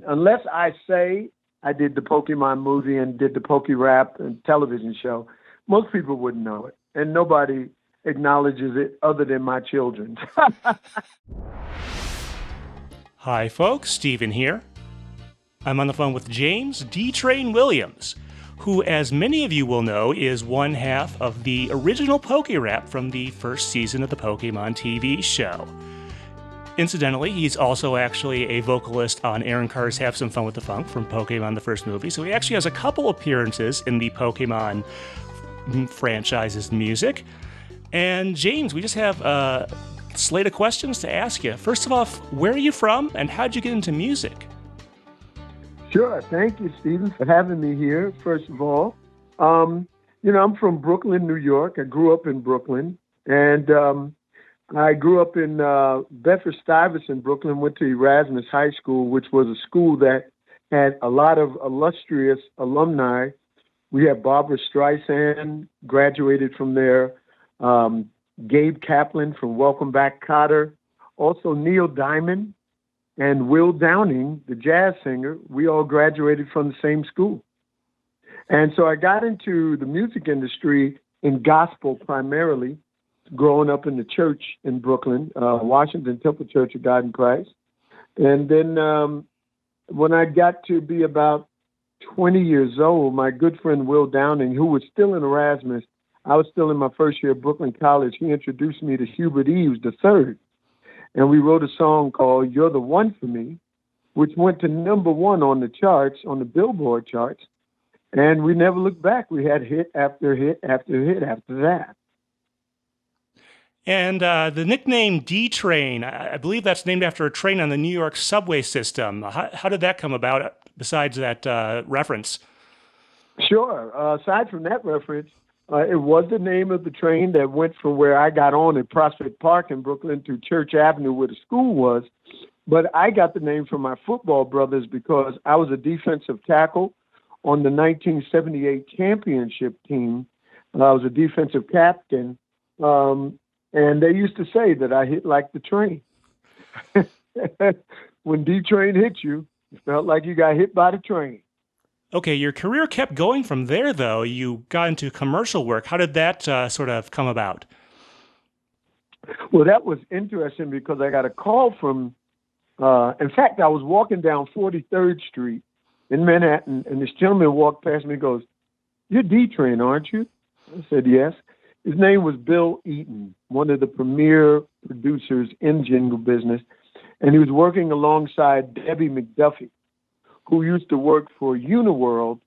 unless I say I did the Pokemon movie and did the PokeRap and television show, most people wouldn't know it. And nobody acknowledges it other than my children. Hi, folks. Steven here. I'm on the phone with James D-Train Williams, who, as many of you will know, is one half of the original PokeRap from the first season of the Pokemon TV show. Incidentally, he's also actually a vocalist on Aaron Carr's Have Some Fun with the Funk from Pokemon the first movie, so he actually has a couple appearances in the Pokemon franchise's music. And James, we just have a slate of questions to ask you. First of all, where are you from and how'd you get into music? Sure. Thank you, Stephen, for having me here, first of all. I'm from Brooklyn, New York. I grew up in Brooklyn. And I grew up in Bedford-Stuyvesant, Brooklyn, went to Erasmus High School, which was a school that had a lot of illustrious alumni. We had Barbara Streisand, graduated from there. Gabe Kaplan from Welcome Back, Kotter. Also Neil Diamond and Will Downing, the jazz singer. We all graduated from the same school. And so I got into the music industry in gospel primarily, growing up in the church in Brooklyn, Washington Temple Church of God in Christ. And then when I got to be about 20 years old, my good friend Will Downing, who was still in Erasmus, I was still in my first year at Brooklyn College, he introduced me to Hubert Eves III. And we wrote a song called You're the One for Me, which went to #1 on the charts, on the Billboard charts. And we never looked back. We had hit after hit after hit after that. And the nickname D-Train, I believe that's named after a train on the New York subway system. How did that come about, besides that reference? Sure. Aside from that reference, it was the name of the train that went from where I got on at Prospect Park in Brooklyn to Church Avenue, where the school was. But I got the name from my football brothers because I was a defensive tackle on the 1978 championship team. I was a defensive captain. And they used to say that I hit like the train. When D-Train hit you, it felt like you got hit by the train. Okay, your career kept going from there, though. You got into commercial work. How did that sort of come about? Well, that was interesting because I got a call from, in fact, I was walking down 43rd Street in Manhattan, and this gentleman walked past me and goes, "You're D-Train, aren't you?" I said, "Yes." His name was Bill Eaton, one of the premier producers in jingle business, and he was working alongside Debbie McDuffie, who used to work for Uniworld.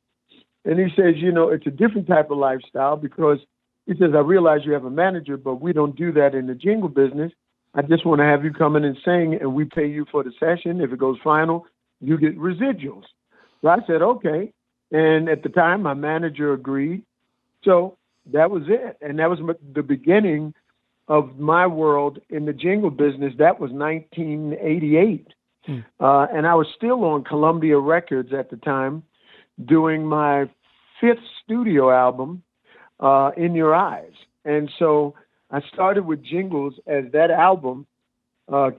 And he says, it's a different type of lifestyle because he says, I realize you have a manager, but we don't do that in the jingle business. I just want to have you come in and sing, and we pay you for the session. If it goes final, you get residuals. So I said, okay. And at the time, my manager agreed. So that was it. And that was the beginning of my world in the jingle business. That was 1988. And I was still on Columbia Records at the time, doing my 5th studio album, In Your Eyes. And so I started with jingles as that album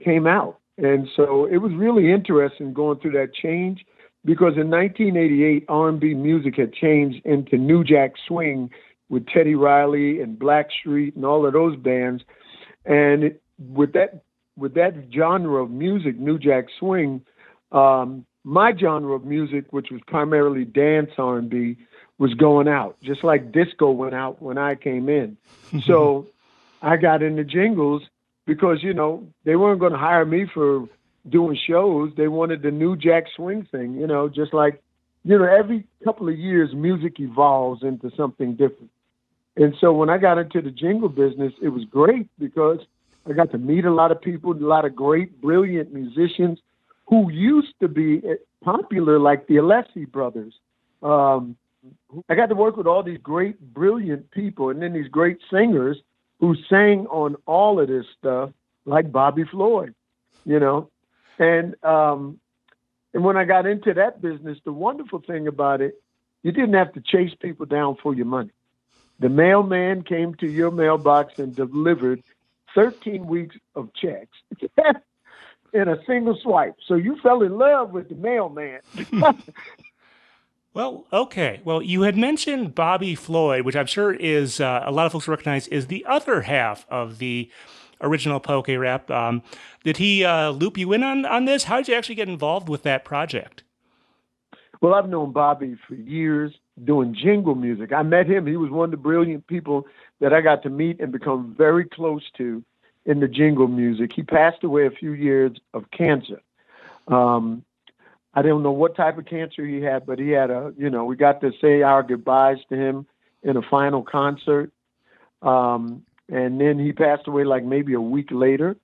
came out. And so it was really interesting going through that change because in 1988, R&B music had changed into New Jack Swing with Teddy Riley and Blackstreet and all of those bands. And with that genre of music, New Jack Swing, my genre of music, which was primarily dance R&B, was going out, just like disco went out when I came in. So I got into jingles because, they weren't going to hire me for doing shows. They wanted the New Jack Swing thing, just like, every couple of years, music evolves into something different. And so when I got into the jingle business, it was great because I got to meet a lot of people, a lot of great, brilliant musicians who used to be popular, like the Alessi brothers. I got to work with all these great, brilliant people and then these great singers who sang on all of this stuff, like Bobby Floyd, And when I got into that business, the wonderful thing about it, you didn't have to chase people down for your money. The mailman came to your mailbox and delivered 13 weeks of checks. in a single swipe. So you fell in love with the mailman. Well, okay. Well, you had mentioned Bobby Floyd, which I'm sure is a lot of folks recognize is the other half of the original PokeRap. Did he loop you in on this? How did you actually get involved with that project? Well, I've known Bobby for years doing jingle music. I met him. He was one of the brilliant people that I got to meet and become very close to in the jingle music. He passed away a few years of cancer. I don't know what type of cancer he had, but he had we got to say our goodbyes to him in a final concert. And then he passed away like maybe a week later.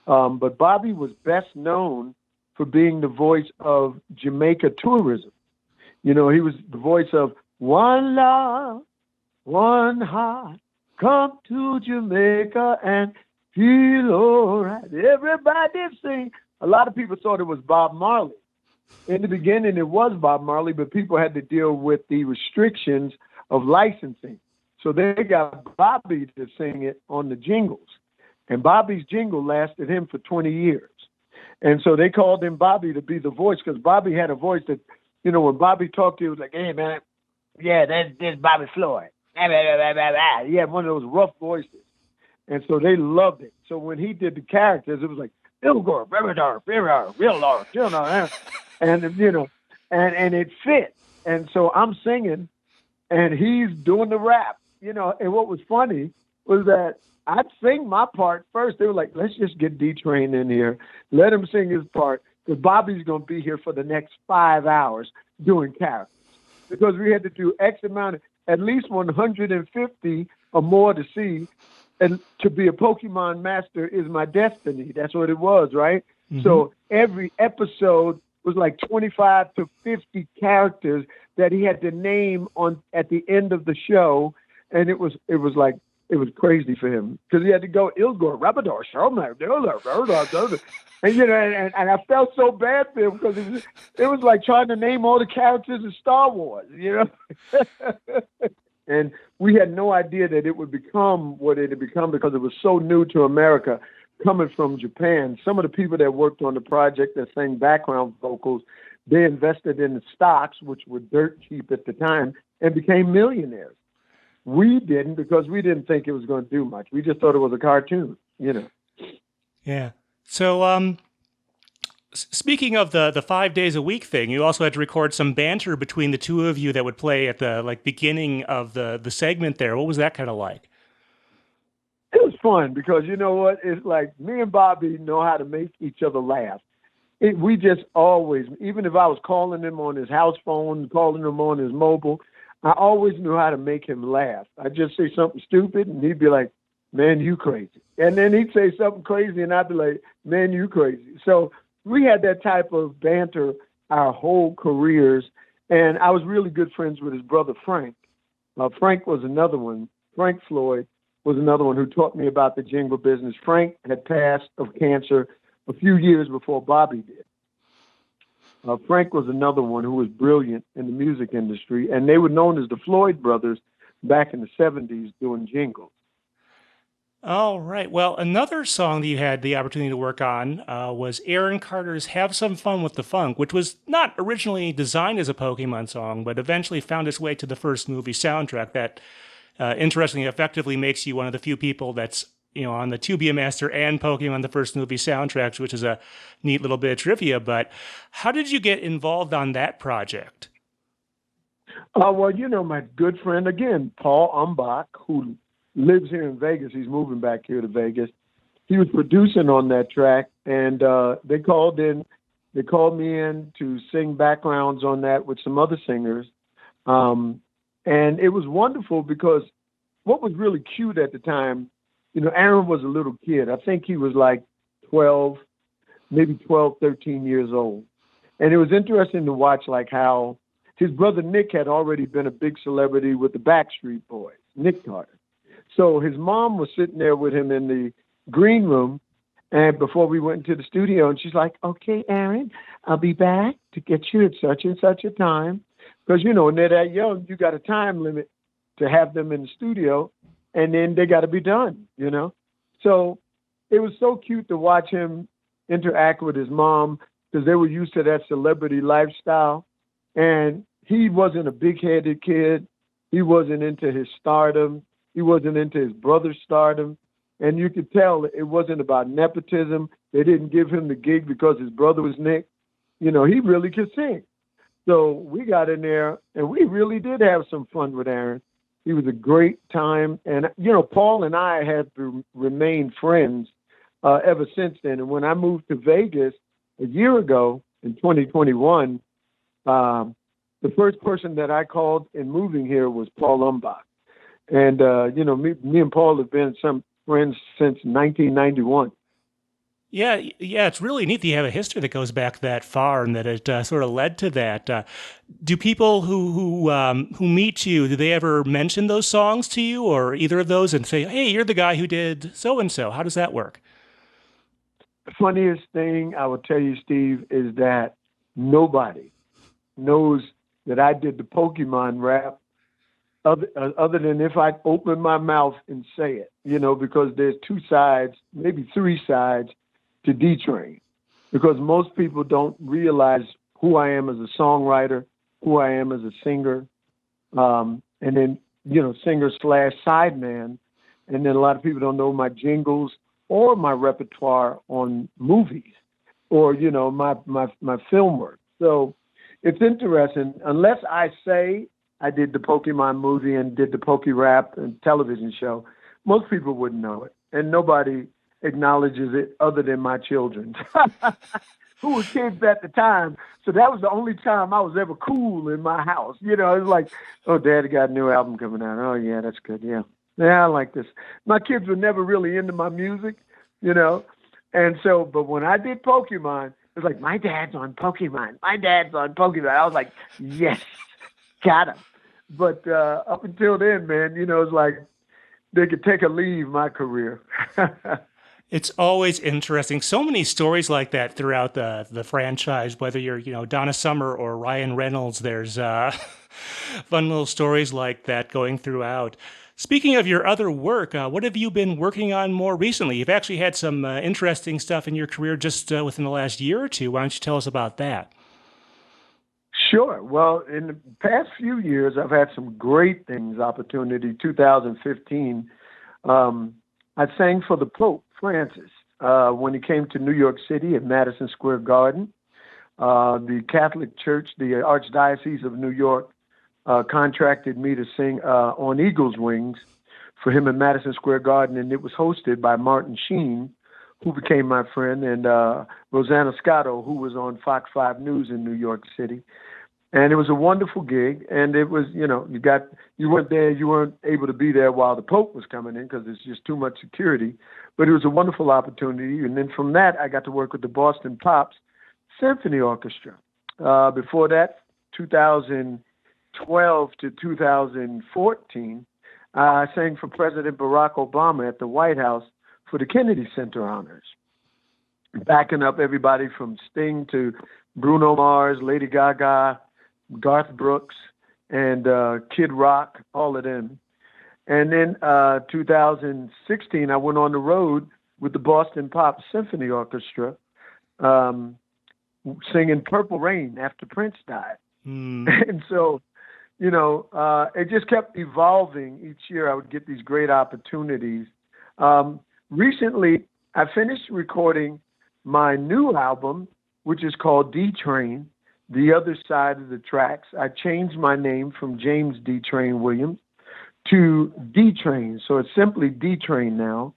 But Bobby was best known for being the voice of Jamaica tourism. He was the voice of one love, one heart, come to Jamaica and feel all right. Everybody sing. A lot of people thought it was Bob Marley. In the beginning, it was Bob Marley, but people had to deal with the restrictions of licensing. So they got Bobby to sing it on the jingles. And Bobby's jingle lasted him for 20 years. And so they called him Bobby to be the voice because Bobby had a voice that, when Bobby talked to you, it was like, hey, man, yeah, that's Bobby Floyd. He had one of those rough voices. And so they loved it. So when he did the characters, it was like, Ilgor, and it fit. And so I'm singing and he's doing the rap, and what was funny was that I'd sing my part first. They were like, let's just get D-Train in here. Let him sing his part because Bobby's going to be here for the next 5 hours doing characters because we had to do X amount, at least 150 or more to see. And to be a Pokemon master is my destiny. That's what it was, right? Mm-hmm. So every episode was like 25 to 50 characters that he had to name at the end of the show. And it was crazy for him because he had to go Ilgor, Rabador, Shomar, and I felt so bad for him because it was like trying to name all the characters in Star Wars, And we had no idea that it would become what it had become because it was so new to America coming from Japan. Some of the people that worked on the project that sang background vocals, they invested in the stocks, which were dirt cheap at the time, and became millionaires. We didn't because we didn't think it was going to do much. We just thought it was a cartoon, Yeah. So, speaking of the 5 days a week thing, you also had to record some banter between the two of you that would play at the beginning of the segment there. What was that kind of like? It was fun because you know what? It's like me and Bobby know how to make each other laugh. We just always, even if I was calling him on his house phone, calling him on his mobile, I always knew how to make him laugh. I'd just say something stupid and he'd be like, man, you crazy. And then he'd say something crazy and I'd be like, man, you crazy. So we had that type of banter our whole careers. And I was really good friends with his brother, Frank. Frank was another one. Frank Floyd was another one who taught me about the jingle business. Frank had passed of cancer a few years before Bobby did. Frank was another one who was brilliant in the music industry, and they were known as the Floyd brothers back in the 70s doing jingles. All right. Well, another song that you had the opportunity to work on was Aaron Carter's Have Some Fun with the Funk, which was not originally designed as a Pokemon song, but eventually found its way to the first movie soundtrack that, interestingly, effectively makes you one of the few people that's on the To Be a Master and Pokemon, the first movie soundtracks, which is a neat little bit of trivia. But how did you get involved on that project? Well, my good friend, again, Paul Umbach, who lives here in Vegas. He's moving back here to Vegas. He was producing on that track, and they called me in to sing backgrounds on that with some other singers. And it was wonderful because what was really cute at the time, Aaron was a little kid. I think he was like 12, maybe 12, 13 years old. And it was interesting to watch like how his brother Nick had already been a big celebrity with the Backstreet Boys, Nick Carter. So his mom was sitting there with him in the green room and before we went into the studio, and she's like, okay, Aaron, I'll be back to get you at such and such a time. Because, when they're that young, you got a time limit to have them in the studio. And then they got to be done, So it was so cute to watch him interact with his mom because they were used to that celebrity lifestyle. And he wasn't a big-headed kid. He wasn't into his stardom. He wasn't into his brother's stardom. And you could tell it wasn't about nepotism. They didn't give him the gig because his brother was Nick. You know, he really could sing. So we got in there, and we really did have some fun with Aaron. He was a great time. And, you know, Paul and I have remained friends ever since then. And when I moved to Vegas a year ago in 2021, the first person that I called in moving here was Paul Umbach. And, you know, me and Paul have been some friends since 1991. Yeah, it's really neat that you have a history that goes back that far, and that it sort of led to that. Do people who meet you, do they ever mention those songs to you, or either of those, and say, "Hey, you're the guy who did so and so"? How does that work? The funniest thing I will tell you, Steve, is that nobody knows that I did the Pokemon rap, other than if I open my mouth and say it, you know, because there's two sides, maybe three sides to D-Train, because most people don't realize who I am as a songwriter, who I am as a singer, and then, you know, singer slash sideman. And then a lot of people don't know my jingles or my repertoire on movies or, you know, my film work. So it's interesting. Unless I say I did the Pokemon movie and did the PokeRap and television show, most people wouldn't know it. And nobody acknowledges it other than my children, who were kids at the time. So that was the only time I was ever cool in my house. You know, it was like, oh, Daddy got a new album coming out. Oh, yeah, that's good. Yeah. Yeah, I like this. My kids were never really into my music, you know. And so, but when I did Pokemon, it was like, my dad's on Pokemon. My dad's on Pokemon. I was like, yes, got him. But up until then, man, you know, it's like they could take or leave my career. It's always interesting. So many stories like that throughout the franchise, whether you're, you know, Donna Summer or Ryan Reynolds, there's fun little stories like that going throughout. Speaking of your other work, what have you been working on more recently? You've actually had some interesting stuff in your career just within the last year or two. Why don't you tell us about that? Sure. Well, in the past few years, I've had some great things. Opportunity 2015. I sang for the Pope Francis when he came to New York City at Madison Square Garden. The Catholic Church, the Archdiocese of New York, contracted me to sing on Eagle's Wings for him in Madison Square Garden, and it was hosted by Martin Sheen, who became my friend, and Rosanna Scotto, who was on Fox 5 News in New York City. And it was a wonderful gig, and it was, you know, you weren't there, you weren't able to be there while the Pope was coming in because it's just too much security, but it was a wonderful opportunity. And then from that, I got to work with the Boston Pops Symphony Orchestra. Before that, 2012 to 2014, I sang for President Barack Obama at the White House for the Kennedy Center Honors, backing up everybody from Sting to Bruno Mars, Lady Gaga, Garth Brooks, and Kid Rock, all of them. And then 2016, I went on the road with the Boston Pop Symphony Orchestra, singing Purple Rain after Prince died. And so, you know, it just kept evolving. Each year I would get these great opportunities. Recently, I finished recording my new album, which is called D-Train, The Other Side of the Tracks. I changed my name from James D-Train Williams to D-Train. So it's simply D-Train now,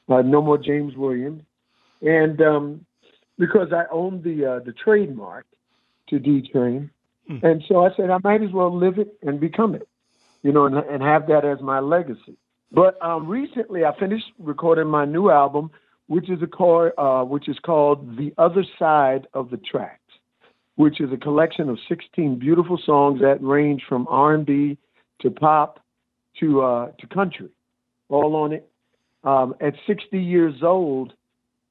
no more James Williams. And because I own the trademark to D-Train. And so I said, I might as well live it and become it, you know, and have that as my legacy. But recently I finished recording my new album, which is called The Other Side of the Tracks, which is a collection of 16 beautiful songs that range from R&B to pop to country, all on it. At 60 years old,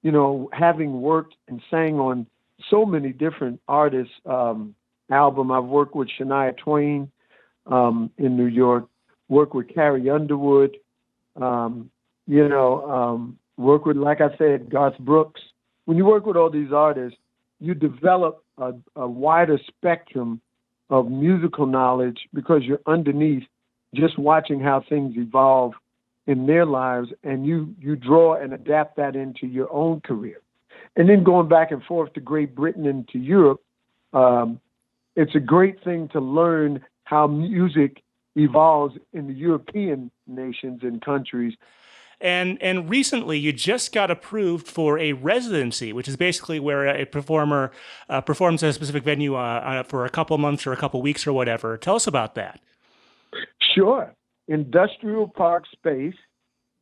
you know, having worked and sang on so many different artists' album, I've worked with Shania Twain in New York, worked with Carrie Underwood, worked with, like I said, Garth Brooks, when you work with all these artists, you develop a wider spectrum of musical knowledge because you're underneath just watching how things evolve in their lives, and you draw and adapt that into your own career. And then going back and forth to Great Britain and to Europe, it's a great thing to learn how music evolves in the European nations and countries. And recently, you just got approved for a residency, which is basically where a performer performs at a specific venue for a couple months or a couple weeks or whatever. Tell us about that. Sure. Industrial Park Space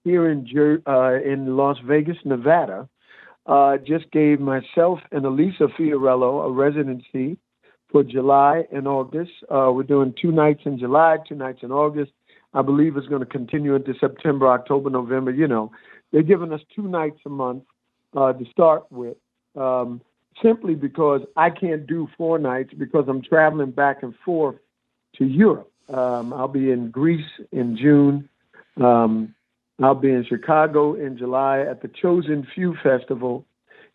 here in Las Vegas, Nevada, just gave myself and Elisa Fiorello a residency for July and August. We're doing 2 nights in July, 2 nights in August. I believe it's going to continue into September, October, November. You know, they're giving us 2 nights a month to start with, simply because I can't do 4 nights because I'm traveling back and forth to Europe. I'll be in Greece in June. I'll be in Chicago in July at the Chosen Few Festival.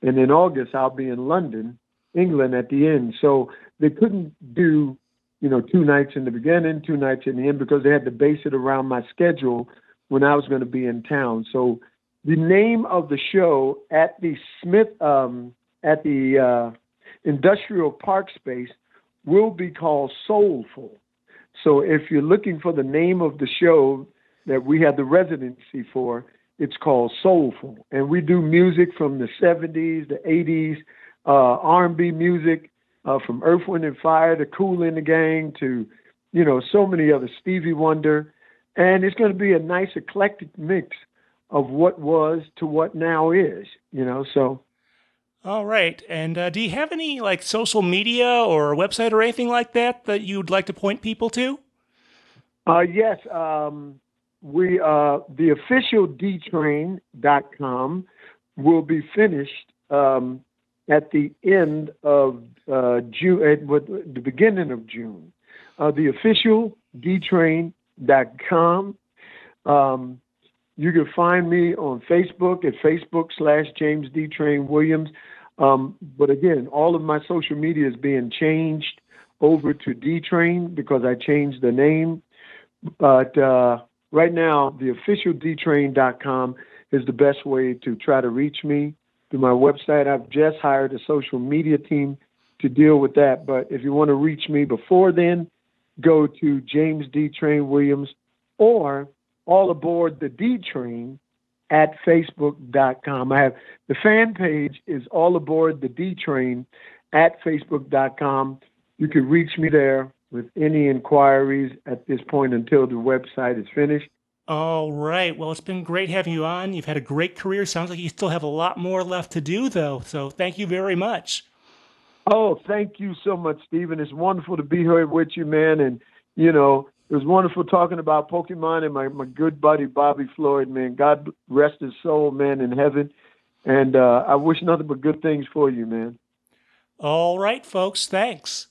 And in August, I'll be in London, England at the end. So they couldn't do, 2 nights in the beginning, 2 nights in the end, because they had to base it around my schedule when I was going to be in town. So the name of the show at the Industrial Park Space will be called Soulful. So if you're looking for the name of the show that we had the residency for, it's called Soulful. And we do music from the 70s, the 80s, R&B music, from Earth, Wind, and Fire to Kool and the Gang to, so many other, Stevie Wonder. And it's going to be a nice eclectic mix of what was to what now is, so. All right. And do you have any social media or website or anything like that you'd like to point people to? Yes. We the official dtrain.com will be finished at the end of June, at the beginning of June. The official dtrain.com. You can find me on Facebook at Facebook/James D. Train Williams. But again, all of my social media is being changed over to D-Train because I changed the name. But right now, the official dtrain.com is the best way to try to reach me through my website. I've just hired a social media team to deal with that. But if you want to reach me before then, go to James D. Train Williams or All Aboard the D-Train at Facebook.com. I have the fan page is All Aboard the D-Train at Facebook.com. You can reach me there with any inquiries at this point until the website is finished. All right. Well, it's been great having you on. You've had a great career. Sounds like you still have a lot more left to do, though. So thank you very much. Oh, thank you so much, Stephen. It's wonderful to be here with you, man. And, it was wonderful talking about Pokemon and my good buddy, Bobby Floyd, man. God rest his soul, man, in heaven. And I wish nothing but good things for you, man. All right, folks. Thanks.